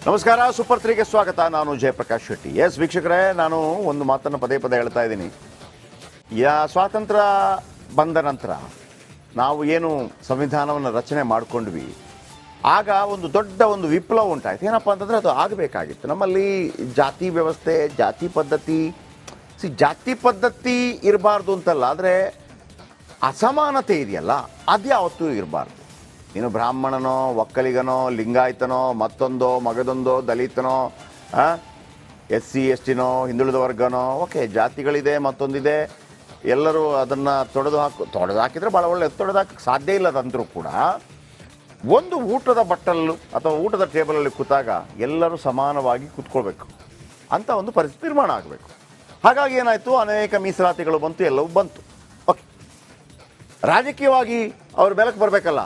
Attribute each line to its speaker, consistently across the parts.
Speaker 1: ನಮಸ್ಕಾರ, ಸೂಪರ್ 3ಗೆ ಸ್ವಾಗತ. ನಾನು ಜಯಪ್ರಕಾಶ್ ಶೆಟ್ಟಿ. ಎಸ್ ವೀಕ್ಷಕರೇ, ನಾನು ಒಂದು ಮಾತನ್ನು ಪದೇ ಪದೇ ಹೇಳ್ತಾ ಇದ್ದೀನಿ. ಸ್ವಾತಂತ್ರ್ಯ ಬಂದ ನಂತರ ನಾವು ಏನು ಸಂವಿಧಾನವನ್ನು ರಚನೆ ಮಾಡಿಕೊಂಡ್ವಿ, ಆಗ ಒಂದು ದೊಡ್ಡ ಒಂದು ವಿಪ್ಲವ ಉಂಟಾಯಿತು. ಏನಪ್ಪ ಅಂತಂದರೆ ಅದು ಆಗಬೇಕಾಗಿತ್ತು. ನಮ್ಮಲ್ಲಿ ಜಾತಿ ವ್ಯವಸ್ಥೆ, ಜಾತಿ ಪದ್ಧತಿ ಇರಬಾರ್ದು ಅಂತಲ್ಲ, ಆದರೆ ಅಸಮಾನತೆ ಇದೆಯಲ್ಲ, ಅದು ಯಾವತ್ತೂ ಇರಬಾರ್ದು. ನೀನು ಬ್ರಾಹ್ಮಣನೋ, ಒಕ್ಕಲಿಗನೋ, ಲಿಂಗಾಯತನೋ, ಮತ್ತೊಂದೋ, ಮಗದೊಂದೋ, ದಲಿತನೋ, SC STನೋ, ಹಿಂದುಳಿದ ವರ್ಗನೋ, ಓಕೆ, ಜಾತಿಗಳಿದೆ, ಮತ್ತೊಂದಿದೆ. ಎಲ್ಲರೂ ಅದನ್ನು ತೊಡೆದು ಹಾಕಿದರೆ ಭಾಳ ಒಳ್ಳೆಯದು. ತೊಡೆದು ಹಾಕಕ್ಕೆ ಸಾಧ್ಯ ಇಲ್ಲದಂತರೂ ಕೂಡ ಒಂದು ಊಟದ ಬಟ್ಟಲು ಅಥವಾ ಊಟದ ಟೇಬಲಲ್ಲಿ ಕೂತಾಗ ಎಲ್ಲರೂ ಸಮಾನವಾಗಿ ಕೂತ್ಕೊಳ್ಬೇಕು ಅಂತ ಒಂದು ಪರಿಸ್ಥಿತಿ ನಿರ್ಮಾಣ ಆಗಬೇಕು. ಹಾಗಾಗಿ ಏನಾಯಿತು, ಅನೇಕ ಮೀಸಲಾತಿಗಳು ಬಂತು, ಎಲ್ಲವೂ ಬಂತು. ಓಕೆ, ರಾಜಕೀಯವಾಗಿ ಅವ್ರ ಬೆಳಕು ಬರಬೇಕಲ್ಲ,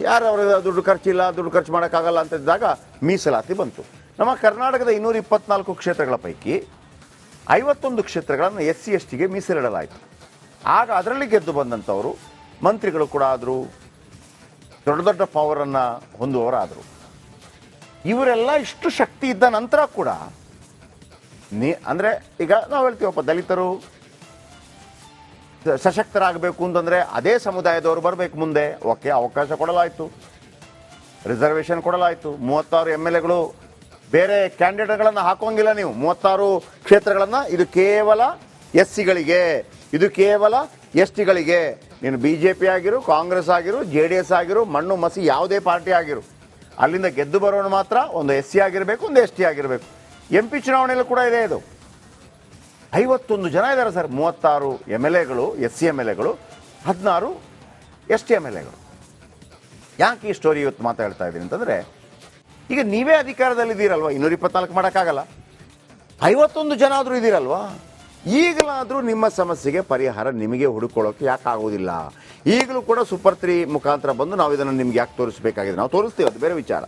Speaker 1: ಯಾರು ಅವ್ರ ದುಡ್ಡು ಖರ್ಚಿಲ್ಲ, ದುಡ್ಡು ಖರ್ಚು ಮಾಡೋಕ್ಕಾಗಲ್ಲ ಅಂತ ಇದ್ದಾಗ ಮೀಸಲಾತಿ ಬಂತು. ನಮ್ಮ ಕರ್ನಾಟಕದ 224 ಕ್ಷೇತ್ರಗಳ ಪೈಕಿ 51 ಕ್ಷೇತ್ರಗಳನ್ನು SC STಗೆ ಮೀಸಲಿಡಲಾಯಿತು. ಆಗ ಅದರಲ್ಲಿ ಗೆದ್ದು ಬಂದಂಥವರು ಮಂತ್ರಿಗಳು ಕೂಡ ಆದರು, ದೊಡ್ಡ ದೊಡ್ಡ ಪವರನ್ನು ಹೊಂದುವವರಾದರು. ಇವರೆಲ್ಲ ಇಷ್ಟು ಶಕ್ತಿ ಇದ್ದ ನಂತರ ಕೂಡ ಅಂದರೆ ಈಗ ನಾವು ಹೇಳ್ತೀವಪ್ಪ, ದಲಿತರು ಸಶಕ್ತರಾಗಬೇಕು ಅಂತಂದರೆ ಅದೇ ಸಮುದಾಯದವರು ಬರಬೇಕು ಮುಂದೆ. ಓಕೆ, ಅವಕಾಶ ಕೊಡಲಾಯಿತು, ರಿಸರ್ವೇಷನ್ ಕೊಡಲಾಯಿತು. 36 MLAಗಳು ಬೇರೆ ಕ್ಯಾಂಡಿಡೇಟ್ಗಳನ್ನು ಹಾಕೋಂಗಿಲ್ಲ ನೀವು. 36 ಕ್ಷೇತ್ರಗಳನ್ನು ಇದು ಕೇವಲ SCಗಳಿಗೆ, ಇದು ಕೇವಲ STಗಳಿಗೆ. ನೀನು BJP ಆಗಿರು, ಕಾಂಗ್ರೆಸ್ ಆಗಿರು, JDS ಆಗಿರು, ಮಣ್ಣು ಮಸಿ ಯಾವುದೇ ಪಾರ್ಟಿ ಆಗಿರು, ಅಲ್ಲಿಂದ ಗೆದ್ದು ಬರೋನು ಮಾತ್ರ ಒಂದು SC ಆಗಿರಬೇಕು, ಒಂದು ST ಆಗಿರಬೇಕು. MP ಚುನಾವಣೆಯಲ್ಲೂ ಕೂಡ ಇದೆ. ಇದು 51 ಜನ ಇದ್ದಾರೆ ಸರ್. 36 MLAಗಳು SC MLAಗಳು, 16 ST MLAಗಳು. ಯಾಕೆ ಈ ಸ್ಟೋರಿ ಇವತ್ತು ಮಾತಾಡ್ತಾ ಇದ್ದೀನಿ ಅಂತಂದರೆ, ಈಗ ನೀವೇ ಅಧಿಕಾರದಲ್ಲಿದ್ದೀರಲ್ವ, 224 ಮಾಡೋಕ್ಕಾಗಲ್ಲ, 51 ಜನ ಆದರೂ ಇದ್ದೀರಲ್ವಾ, ಈಗಲಾದರೂ ನಿಮ್ಮ ಸಮಸ್ಯೆಗೆ ಪರಿಹಾರ ನಿಮಗೆ ಹುಡುಕೊಳ್ಳೋಕೆ ಯಾಕೆ ಆಗೋದಿಲ್ಲ? ಈಗಲೂ ಕೂಡ ಸೂಪರ್ 3 ಮುಖಾಂತರ ಬಂದು ನಾವು ಇದನ್ನು ನಿಮ್ಗೆ ಯಾಕೆ ತೋರಿಸಬೇಕಾಗಿದೆ? ನಾವು ತೋರಿಸ್ತೀವಿ, ಅದು ಬೇರೆ ವಿಚಾರ.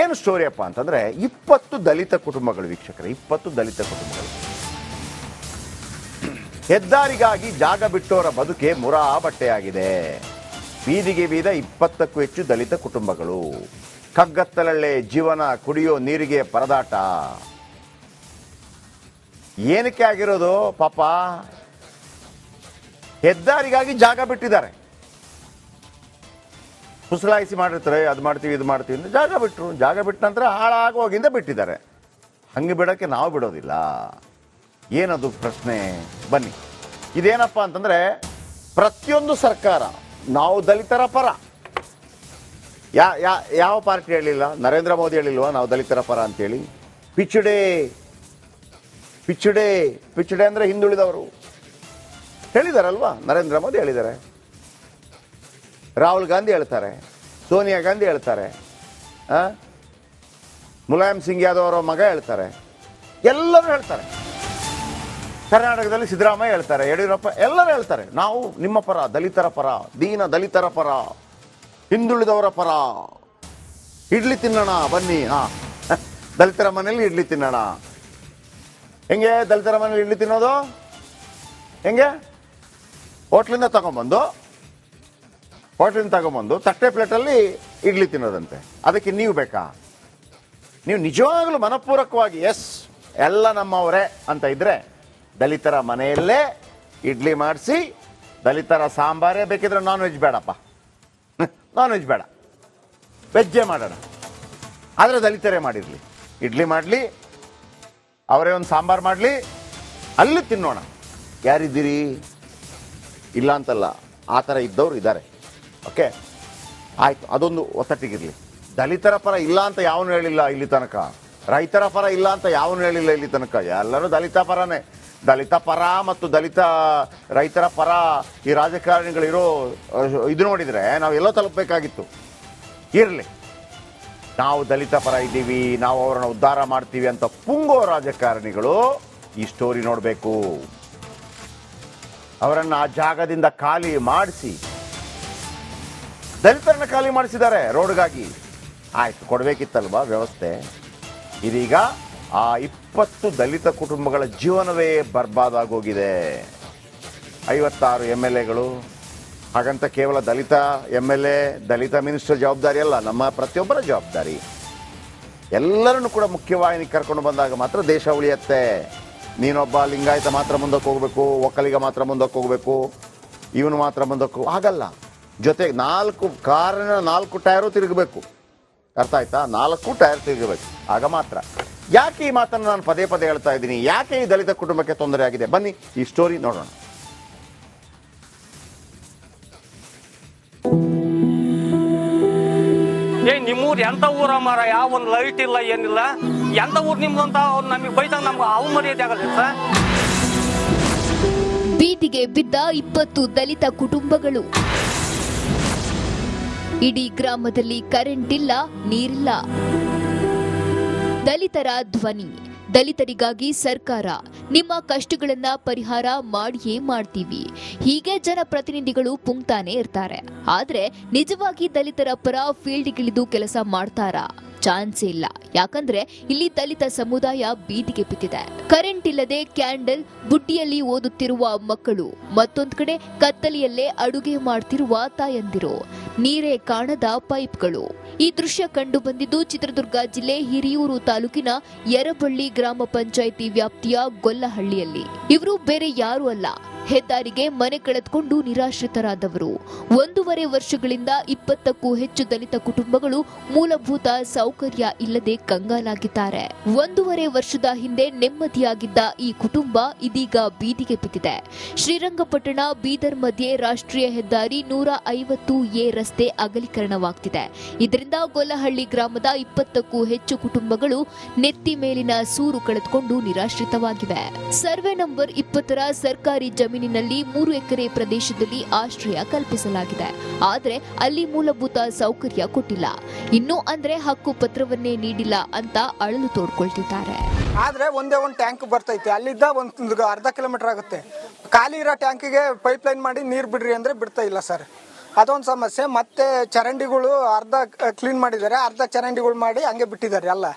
Speaker 1: ಏನು ಸ್ಟೋರಿಯಪ್ಪ ಅಂತಂದರೆ, 20 ದಲಿತ ಕುಟುಂಬಗಳು ವೀಕ್ಷಕರೇ, 20 ದಲಿತ ಕುಟುಂಬಗಳು ಹೆದ್ದಾರಿಗಾಗಿ ಜಾಗ ಬಿಟ್ಟವರ ಬದುಕೆ ಮುರಾ ಬಟ್ಟೆಯಾಗಿದೆ. ಬೀದಿಗೆ ಬೀದ 20ಕ್ಕೂ ಹೆಚ್ಚು ದಲಿತ ಕುಟುಂಬಗಳು. ಕಗ್ಗತ್ತಲಲ್ಲೇ ಜೀವನ, ಕುಡಿಯೋ ನೀರಿಗೆ ಪರದಾಟ. ಏನಕ್ಕೆ ಆಗಿರೋದು ಪಾಪ? ಹೆದ್ದಾರಿಗಾಗಿ ಜಾಗ ಬಿಟ್ಟಿದ್ದಾರೆ. ಕುಸಲಾಯಿಸಿ ಮಾಡಿರ್ತಾರೆ, ಅದು ಮಾಡ್ತೀವಿ ಇದು ಮಾಡ್ತೀವಿ ಅಂತ ಜಾಗ ಬಿಟ್ಟರು. ಜಾಗ ಬಿಟ್ಟ ನಂತರ ಹಾಳಾಗೋಗಿಂದ ಬಿಟ್ಟಿದ್ದಾರೆ. ಹಂಗೆ ಬಿಡೋಕ್ಕೆ ನಾವು ಬಿಡೋದಿಲ್ಲ. ಏನದು ಪ್ರಶ್ನೆ? ಬನ್ನಿ, ಇದೇನಪ್ಪ ಅಂತಂದರೆ, ಪ್ರತಿಯೊಂದು ಸರ್ಕಾರ ನಾವು ದಲಿತರ ಪರ. ಯಾವ ಪಾರ್ಟಿ ಹೇಳಿಲ್ಲ? ನರೇಂದ್ರ ಮೋದಿ ಹೇಳಿಲ್ವಾ ನಾವು ದಲಿತರ ಪರ ಅಂತೇಳಿ? ಪಿಚುಡೆ ಅಂದರೆ ಹಿಂದುಳಿದವರು ಹೇಳಿದಾರಲ್ವಾ? ನರೇಂದ್ರ ಮೋದಿ ಹೇಳಿದ್ದಾರೆ, ರಾಹುಲ್ ಗಾಂಧಿ ಹೇಳ್ತಾರೆ, ಸೋನಿಯಾ ಗಾಂಧಿ ಹೇಳ್ತಾರೆ, ಮುಲಾಯಂ ಸಿಂಗ್ ಯಾದವ್ ಅವರ ಮಗ ಹೇಳ್ತಾರೆ, ಎಲ್ಲರೂ ಹೇಳ್ತಾರೆ. ಕರ್ನಾಟಕದಲ್ಲಿ ಸಿದ್ದರಾಮಯ್ಯ ಹೇಳ್ತಾರೆ, ಯಡಿಯೂರಪ್ಪ, ಎಲ್ಲರೂ ಹೇಳ್ತಾರೆ ನಾವು ನಿಮ್ಮ ಪರ, ದಲಿತರ ಪರ, ದೀನ ದಲಿತರ ಪರ, ಹಿಂದುಳಿದವರ ಪರ. ಇಡ್ಲಿ ತಿನ್ನೋಣ ಬನ್ನಿ. ದಲಿತರ ಮನೇಲಿ ಇಡ್ಲಿ ತಿನ್ನೋಣ. ಹೆಂಗೆ ದಲಿತರ ಮನೇಲಿ ಇಡ್ಲಿ ತಿನ್ನೋದು? ಹೆಂಗೆ? ಹೋಟ್ಲಿಂದ ತಗೊಂಬಂದು ತಟ್ಟೆ ಪ್ಲೇಟಲ್ಲಿ ಇಡ್ಲಿ ತಿನ್ನೋದಂತೆ. ಅದಕ್ಕೆ ನೀವು ಬೇಕಾ? ನೀವು ನಿಜವಾಗ್ಲೂ ಮನಪೂರ್ವಕವಾಗಿ ಎಸ್ ಎಲ್ಲ ನಮ್ಮವರೇ ಅಂತ ಇದ್ರೆ, ದಲಿತರ ಮನೆಯಲ್ಲೇ ಇಡ್ಲಿ ಮಾಡಿಸಿ, ದಲಿತರ ಸಾಂಬಾರೇ ಬೇಕಿದ್ರೆ ನಾನ್ ವೆಜ್ ಬೇಡಪ್ಪ, ನಾನ್ ವೆಜ್ ಬೇಡ, ವೆಜ್ಜೇ ಮಾಡೋಣ. ಆದರೆ ದಲಿತರೇ ಮಾಡಿರಲಿ, ಇಡ್ಲಿ ಮಾಡಲಿ, ಅವರೇ ಒಂದು ಸಾಂಬಾರು ಮಾಡಲಿ, ಅಲ್ಲಿ ತಿನ್ನೋಣ. ಯಾರಿದ್ದೀರಿ? ಇಲ್ಲ ಅಂತಲ್ಲ, ಆ ಥರ ಇದ್ದವ್ರು ಇದ್ದಾರೆ. ಓಕೆ, ಆಯಿತು, ಅದೊಂದು ಒತ್ತಟ್ಟಿಗಿರಲಿ. ದಲಿತರ ಪರ ಇಲ್ಲ ಅಂತ ಯಾವನು ಹೇಳಿಲ್ಲ ಇಲ್ಲಿ ತನಕ. ರೈತರ ಪರ ಇಲ್ಲ ಅಂತ ಯಾವನು ಹೇಳಿಲ್ಲ ಇಲ್ಲಿ ತನಕ. ಎಲ್ಲರೂ ದಲಿತ ಪರನೇ. ದಲಿತ ಪರ ಮತ್ತು ರೈತರ ಪರ ಈ ರಾಜಕಾರಣಿಗಳಿರೋ ಇದು ನೋಡಿದರೆ ನಾವು ಎಲ್ಲೋ ತಲುಪಬೇಕಾಗಿತ್ತು. ಇರಲಿ, ನಾವು ದಲಿತ ಪರ ಇದ್ದೀವಿ, ನಾವು ಅವರನ್ನು ಉದ್ಧಾರ ಮಾಡ್ತೀವಿ ಅಂತ ಪುಂಗೋ ರಾಜಕಾರಣಿಗಳು ಈ ಸ್ಟೋರಿ ನೋಡಬೇಕು. ಅವರನ್ನು ಆ ಜಾಗದಿಂದ ಖಾಲಿ ಮಾಡಿಸಿ, ದಲಿತರನ್ನ ಖಾಲಿ ಮಾಡಿಸಿದ್ದಾರೆ ರೋಡ್ಗಾಗಿ. ಆಯ್ತು, ಕೊಡಬೇಕಿತ್ತಲ್ವಾ ವ್ಯವಸ್ಥೆ. ಇದೀಗ ಆ 20 ದಲಿತ ಕುಟುಂಬಗಳ ಜೀವನವೇ ಬರ್ಬಾದಾಗೋಗಿದೆ. 56 MLAಗಳು. ಹಾಗಂತ ಕೇವಲ ದಲಿತ MLA, ದಲಿತ ಮಿನಿಸ್ಟರ್ ಜವಾಬ್ದಾರಿ ಅಲ್ಲ, ನಮ್ಮ ಪ್ರತಿಯೊಬ್ಬರ ಜವಾಬ್ದಾರಿ. ಎಲ್ಲರನ್ನು ಕೂಡ ಮುಖ್ಯವಾಹಿನಿಗೆ ಕರ್ಕೊಂಡು ಬಂದಾಗ ಮಾತ್ರ ದೇಶ ಉಳಿಯತ್ತೆ. ನೀನೊಬ್ಬ ಲಿಂಗಾಯತ ಮಾತ್ರ ಮುಂದಕ್ಕೆ ಹೋಗಬೇಕು, ಒಕ್ಕಲಿಗ ಮಾತ್ರ ಮುಂದಕ್ಕೆ ಹೋಗಬೇಕು, ಇವನು ಮಾತ್ರ ಮುಂದಕ್ಕೆ ಆಗಲ್ಲ. ಜೊತೆಗೆ 4 ಟೈರು ತಿರುಗಬೇಕು. ಅರ್ಥ ಆಯ್ತಾ? 4 ಟೈರ್ ತಿರುಗಬೇಕು, ಆಗ ಮಾತ್ರ. ಯಾಕೆ ಈ ಮಾತನ್ನು ನಾನು ಪದೇ ಪದೇ ಹೇಳ್ತಾ ಇದ್ದೀನಿ? ಯಾಕೆ ಈ ದಲಿತ ಕುಟುಂಬಕ್ಕೆ ತೊಂದರೆ ಆಗಿದೆ? ಬನ್ನಿ ಈ ಸ್ಟೋರಿ ನೋಡೋಣ.
Speaker 2: ನಿಮ್ಮೂರ್ ಎಂತ ಊರ ಮಾರ, ಯಾವ ಒಂದು ಲೈಟ್ ಇಲ್ಲ ಏನಿಲ್ಲ, ಎಂತ ಊರ್ ನಿಮ್ದು ಅಂತ ಅವ್ರು ನಮಗೆ ಬೈದಾಗ ನಮ್ಗೆ ಅವಮರ್ಯಾದೆ ಆಗಲ್ಲ ಸರ್.
Speaker 3: ಬೀದಿಗೆ ಬಿದ್ದ 20 ದಲಿತ ಕುಟುಂಬಗಳು. ಇಡೀ ಗ್ರಾಮದಲ್ಲಿ ಕರೆಂಟ್ ಇಲ್ಲ, ನೀರಿಲ್ಲ. ದಲಿತರ ಧ್ವನಿ, ದಲಿತರಿಗಾಗಿ ಸರ್ಕಾರ, ನಿಮ್ಮ ಕಷ್ಟಗಳನ್ನ ಪರಿಹಾರ ಮಾಡಿಯೇ ಮಾಡ್ತೀವಿ, ಹೀಗೆ ಜನಪ್ರತಿನಿಧಿಗಳು ಪುಂಕ್ತಾನೆ ಇರ್ತಾರೆ. ಆದ್ರೆ ನಿಜವಾಗಿ ದಲಿತರ ಪರ ಫೀಲ್ಡ್ಗಿಳಿದು ಕೆಲಸ ಮಾಡ್ತಾರಾ? ಚಾನ್ಸೇ ಇಲ್ಲ. ಯಾಕಂದ್ರೆ ಇಲ್ಲಿ ದಲಿತ ಸಮುದಾಯ ಬೀದಿಗೆ ಬಿದ್ದಿದೆ. ಕರೆಂಟ್ ಇಲ್ಲದೆ ಕ್ಯಾಂಡಲ್ ಬುಡ್ಡಿಯಲ್ಲಿ ಓದುತ್ತಿರುವ ಮಕ್ಕಳು, ಮತ್ತೊಂದು ಕಡೆ ಕತ್ತಲೆಯಲ್ಲೇ ಅಡುಗೆ ಮಾಡ್ತಿರುವ ತಾಯಂದಿರು, ನೀರೇ ಕಾಣದ ಪೈಪ್ಗಳು. ಈ ದೃಶ್ಯ ಕಂಡು ಬಂದಿದ್ದು ಚಿತ್ರದುರ್ಗ ಜಿಲ್ಲೆ ಹಿರಿಯೂರು ತಾಲೂಕಿನ ಯರಬಳ್ಳಿ ಗ್ರಾಮ ಪಂಚಾಯಿತಿ ವ್ಯಾಪ್ತಿಯ ಗೊಲ್ಲಹಳ್ಳಿಯಲ್ಲಿ. ಇವರು ಬೇರೆ ಯಾರೂ ಅಲ್ಲ, ಹೆದ್ದಾರಿಗೆ ಮನೆ ಕಳೆದುಕೊಂಡು ನಿರಾಶ್ರಿತರಾದವರು. 1.5 ವರ್ಷಗಳಿಂದ 20ಕ್ಕೂ ಹೆಚ್ಚು ದಲಿತ ಕುಟುಂಬಗಳು ಮೂಲಭೂತ ಸೌಕರ್ಯ ಇಲ್ಲದೆ ಕಂಗಾಲಾಗಿದ್ದಾರೆ. 1.5 ವರ್ಷದ ಹಿಂದೆ ನೆಮ್ಮದಿಯಾಗಿದ್ದ ಈ ಕುಟುಂಬ ಇದೀಗ ಬೀದಿಗೆ ಬಿದ್ದಿದೆ. ಶ್ರೀರಂಗಪಟ್ಟಣ ಬೀದರ್ ಮಧ್ಯೆ ರಾಷ್ಟ್ರೀಯ ಹೆದ್ದಾರಿ 150A ರಸ್ತೆ ಅಗಲೀಕರಣವಾಗ್ತಿದೆ. ಇದರಿಂದ ಗೊಲ್ಲಹಳ್ಳಿ ಗ್ರಾಮದ 20ಕ್ಕೂ ಹೆಚ್ಚು ಕುಟುಂಬಗಳು ನೆತ್ತಿ ಮೇಲಿನ ಸೂರು ಕಳೆದುಕೊಂಡು ನಿರಾಶ್ರಿತವಾಗಿವೆ. ಸರ್ವೆ ನಂಬರ್ 20ರ ಸರ್ಕಾರಿ ಜಮೀನಿನಲ್ಲಿ 3 ಎಕರೆ ಪ್ರದೇಶದಲ್ಲಿ ಆಶ್ರಯ ಕಲ್ಪಿಸಲಾಗಿದೆ. ಆದರೆ ಅಲ್ಲಿ ಮೂಲಭೂತ ಸೌಕರ್ಯ ಕೊಟ್ಟಿಲ್ಲ. ಇನ್ನು ಅಂದ್ರೆ ಹಕ್ಕು ಪತ್ರವನ್ನೇ ನೀಡಿಲ್ಲ ಅಂತ ಅಳಲು ತೋಡ್ಕೊಳ್ತಿದ್ದಾರೆ.
Speaker 4: ಆದ್ರೆ ಒಂದೇ ಒಂದು ಟ್ಯಾಂಕ್ ಬರ್ತೈತೆ, ಅಲ್ಲಿದ್ದ ಒಂದು ಅರ್ಧ ಕಿಲೋಮೀಟರ್ ಆಗುತ್ತೆ. ಖಾಲಿ ಇರೋ ಟ್ಯಾಂಕಿಗೆ ಪೈಪ್ ಲೈನ್ ಮಾಡಿ ನೀರು ಬಿಡ್ರಿ ಅಂದ್ರೆ ಬಿಡ್ತಾ ಇಲ್ಲ ಸರ್. ಅದೊಂದು ಸಮಸ್ಯೆ. ಮತ್ತೆ ಚರಂಡಿಗಳು ಅರ್ಧ ಕ್ಲೀನ್ ಮಾಡಿದ್ದಾರೆ, ಅರ್ಧ ಚರಂಡಿಗಳು ಮಾಡಿ ಹಂಗೆ ಬಿಟ್ಟಿದ್ದಾರೆ. ಎಲ್ಲ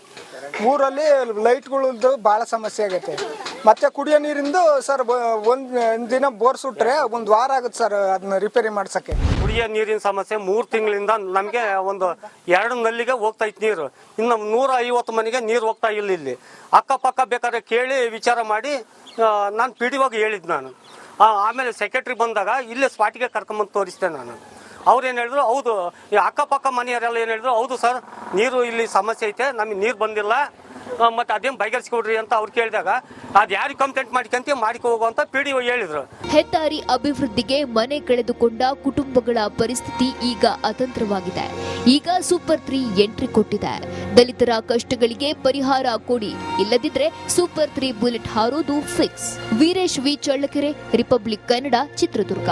Speaker 4: ಊರಲ್ಲಿ ಲೈಟ್ಗಳದ್ದು ಭಾಳ ಸಮಸ್ಯೆ ಆಗೈತೆ. ಮತ್ತೆ ಕುಡಿಯೋ ನೀರಿಂದು ಸರ್ ಒಂದು ದಿನ ಬೋರ್ ಸುಟ್ರೆ 1 ವಾರ ಆಗುತ್ತೆ ಸರ್ ಅದನ್ನ ರಿಪೇರಿ ಮಾಡ್ಸಕ್ಕೆ.
Speaker 2: ಕುಡಿಯೋ ನೀರಿನ ಸಮಸ್ಯೆ 3 ತಿಂಗಳಿಂದ ನಮಗೆ ಒಂದು 2 ನಲ್ಲಿಗೆ ಹೋಗ್ತಾ ಇತ್ತು ನೀರು. ಇನ್ನು 150 ಮನೆಗೆ ನೀರು ಹೋಗ್ತಾ ಇಲ್ಲ. ಇಲ್ಲಿ ಅಕ್ಕಪಕ್ಕ ಬೇಕಾದ್ರೆ ಕೇಳಿ ವಿಚಾರ ಮಾಡಿ ನಾನು PDOಗೆ ಹೇಳಿದ್ದು ನಾನು. ಆಮೇಲೆ ಸೆಕ್ರೆಟ್ರಿ ಬಂದಾಗ ಇಲ್ಲೇ ಸ್ಪಾಟಿಗೆ ಕರ್ಕೊಂಬಂದು ತೋರಿಸ್ದೆ ನಾನು. ಅವ್ರು ಏನು ಹೇಳಿದ್ರು, ಹೌದು ಈ ಅಕ್ಕಪಕ್ಕ ಮನೆಯವರೆಲ್ಲ ಏನು ಹೇಳಿದ್ರು, ಹೌದು ಸರ್ ನೀರು ಇಲ್ಲಿ ಸಮಸ್ಯೆ ಐತೆ, ನಮಗೆ ನೀರು ಬಂದಿಲ್ಲ, ಮತ್ತೆ ಅದೇನು ಬಗೆಹರಿಸ್ಕೊಡ್ರಿ ಅಂತ ಅವ್ರು ಕೇಳಿದಾಗ ಅದು ಯಾರಿಗೆ ಕಂಪ್ಲೇಂಟ್ ಮಾಡಿಕೊ ಹೋಗುವಂತ PDO ಹೇಳಿದ್ರು.
Speaker 3: ಹೆದ್ದಾರಿ ಅಭಿವೃದ್ಧಿಗೆ ಮನೆ ಕಳೆದುಕೊಂಡ ಕುಟುಂಬಗಳ ಪರಿಸ್ಥಿತಿ ಈಗ ಅತಂತ್ರವಾಗಿದೆ. ಈಗ ಸೂಪರ್ 3 ಎಂಟ್ರಿ ಕೊಟ್ಟಿದೆ. ದಲಿತರ ಕಷ್ಟಗಳಿಗೆ ಪರಿಹಾರ ಕೊಡಿ, ಇಲ್ಲದಿದ್ರೆ ಸೂಪರ್ 3 ಬುಲೆಟ್ ಹಾರೋದು fix. Veeresh V Challakere, Republic Kannada, Chitradurga.